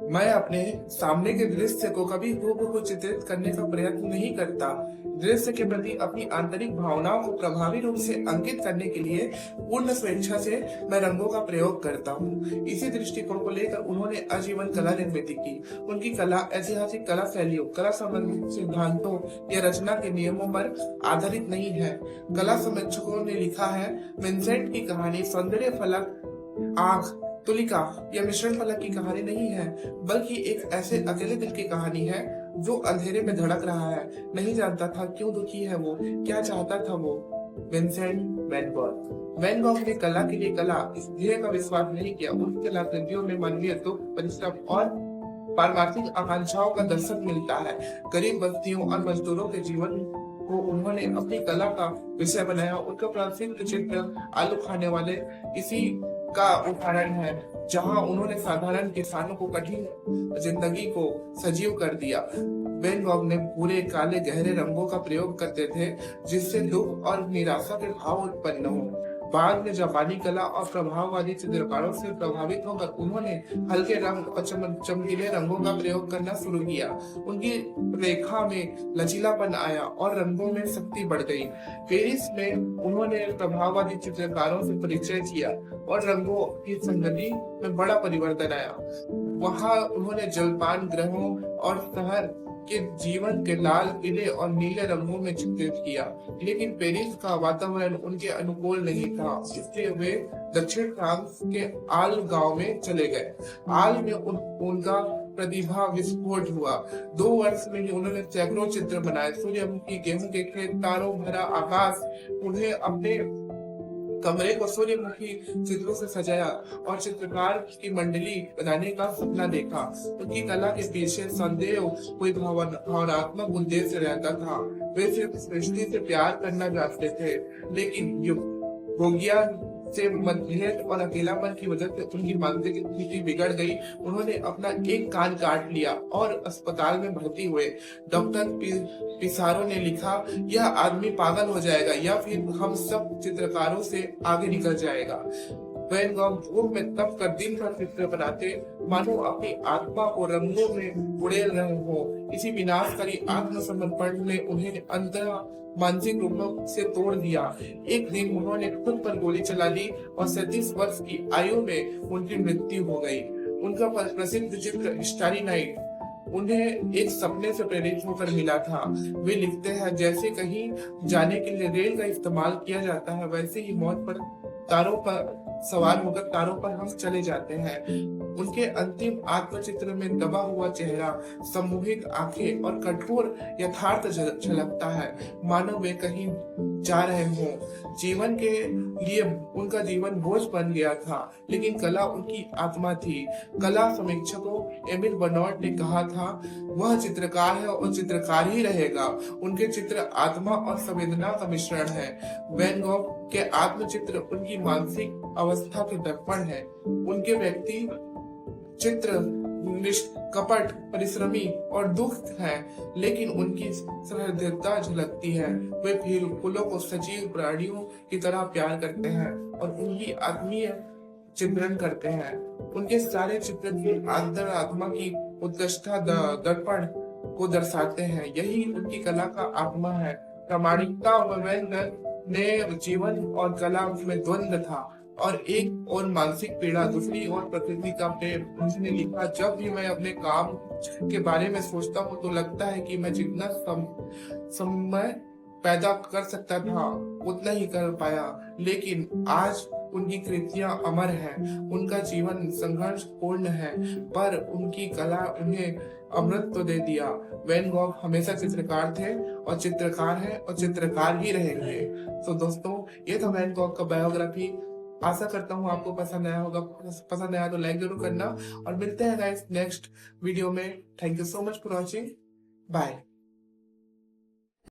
मैं अपने सामने के दृश्य को कभी हूबहू चित्रित करने का प्रयत्न नहीं करता। दृश्य के प्रति अपनी आंतरिक भावनाओं को प्रभावी रूप से अंकित करने के लिए पूर्ण स्वेच्छा से मैं रंगों का प्रयोग करता हूँ। इसी दृष्टिकोण को लेकर उन्होंने आजीवन कला निर्मित की। उनकी कला ऐतिहासिक कला शैलियों, कला संबंधित सिद्धांतों या रचना के नियमों पर आधारित नहीं है। कला समीक्षकों ने लिखा है, विंसेंट की कहानी सौंदर्य फलक, आंख, तुलिका या मिश्रण फलक की कहानी नहीं है, बल्कि एक ऐसे अकेले दिल की कहानी है जो अंधेरे में धड़क रहा है, नहीं जानता था क्यों दुखी है वो, क्या चाहता था वो। Vincent van Gogh. Van Gogh ने कला के लिए कला इस ध्येय का विश्वास नहीं किया। उनकी कलाकृतियों में मानवीय दुख, परिश्रम और पारमार्थिक आकांक्षाओं का दर्शन मिलता है। गरीब बस्तियों और मजदूरों के जीवन को उन्होंने अपनी कला का विषय बनाया। उनका प्रसिद्ध चित्र आलू खाने वाले इसी का उदाहरण है, जहां उन्होंने साधारण किसानों को कठिन जिंदगी को सजीव कर दिया। वैन गॉग ने भूरे, काले, गहरे रंगों का प्रयोग करते थे, जिससे दुख और निराशा के भाव उत्पन्न हो। बाद में जापानी कला और प्रभाववादी चित्रकारों से प्रभावित होकर उन्होंने हल्के रंग और चमकीले रंगों का प्रयोग करना शुरू किया। उनकी रेखा में लचीलापन आया और रंगों में शक्ति बढ़ गई। पेरिस में उन्होंने प्रभाववादी चित्रकारों से परिचय किया और रंगों की संगति में बड़ा परिवर्तन आया। वहां उन्होंने जलपान ग्रहों और शहर के जीवन के लाल, पीले और नीले रंगों में चित्रित किया, लेकिन पेरिस का वातावरण उनके अनुकूल नहीं था, इसलिए वे दक्षिण फ्रांस के आल गांव में चले गए। आल में उनका प्रतिभा विस्फोट हुआ। 2 वर्ष में ही उन्होंने सैकड़ों चित्र बनाए। सूर्यमुखी, गेहूं के खेत, तारों भरा आकाश। उन्हें अपने कमरे को सूर्यमुखी चित्रों से सजाया और चित्रकार की मंडली बनाने का सपना देखा। उनकी कला के पीछे संदेह कोई भावनात्मक उद्देश्य रहता था। वे सिर्फ सृष्टि से प्यार करना चाहते थे, लेकिन योगिया से मतभेद और अकेलापन की वजह से उनकी मानसिक स्थिति बिगड़ गई। उन्होंने अपना एक कान काट लिया और अस्पताल में भर्ती हुए। डॉक्टर पिसारो ने लिखा, यह आदमी पागल हो जाएगा या फिर हम सब चित्रकारों से आगे निकल जाएगा। वैन गॉग धूप में तप कर दिन भर चित्र बनाते, मानो अपनी आत्मा को रंगों में उड़ेल रहे हो। इसी विनाशकारी आत्मसमर्पण ने उन्हें अंतर मानसिक रूप से तोड़ दिया। एक दिन उन्होंने खुद पर गोली चला ली और 37 वर्ष की आयु में उनकी मृत्यु हो गई। उनका प्रसिद्ध चित्र स्टारी नाइट उन्हें एक सपने से प्रेरित होकर मिला था। वे लिखते हैं, जैसे कहीं जाने के लिए रेल का इस्तेमाल किया जाता है, वैसे ही मौत पर तारों पर सवार होकर तारों पर हम चले जाते हैं। उनके अंतिम आत्मचित्र में दबा हुआ चेहरा, सम्मोहित आंखें और कठोर यथार्थ झलकता है, मानो वे कहीं जा रहे हों। जीवन के लिए उनका जीवन बोझ बन गया था, लेकिन कला उनकी आत्मा थी। कला समीक्षकों एमिल बनॉट ने कहा था, वह चित्रकार है और चित्रकार ही रहेगा। उनके चित्र आत्मा और संवेदना का मिश्रण है। वैन गॉग के आत्मचित्र उनकी मानसिक अवस्था के दर्पण है। उनके व्यक्ति चित्र निष्कपट, परिश्रमी और दुख है, लेकिन उनकी सहृदयता झलकती है। वे फूलों को सजीव प्राणियों की तरह प्यार करते हैं और उनकी आत्मीय चित्रण करते हैं। उनके सारे चित्र की अंतरात्मा की उत्कृष्टता दर्पण को दर्शाते हैं। यही उनकी कला का आत्मा है। प्रामाणिकता और ने जीवन और कला में द्वंद्व था, और एक और मानसिक पीड़ा, दूसरी और प्रकृति का प्रेम। उसने लिखा, जब भी मैं अपने काम के बारे में सोचता हूँ तो लगता है कि मैं जितना समय पैदा कर सकता था उतना ही कर पाया, लेकिन आज उनकी कृतियां अमर हैं। उनका जीवन संघर्ष पूर्ण है, पर उनकी कला उन्हें अमृत दे दिया। वैन गॉग हमेशा चित्रकार थे और चित्रकार है और चित्रकार ही रहेंगे। तो दोस्तों, ये था वैन गॉग का बायोग्राफी। आशा करता हूँ आपको पसंद आया होगा। पसंद आया तो लाइक जरूर करना और मिलते हैं गाइस नेक्स्ट वीडियो में। Thank you so much for watching. Bye.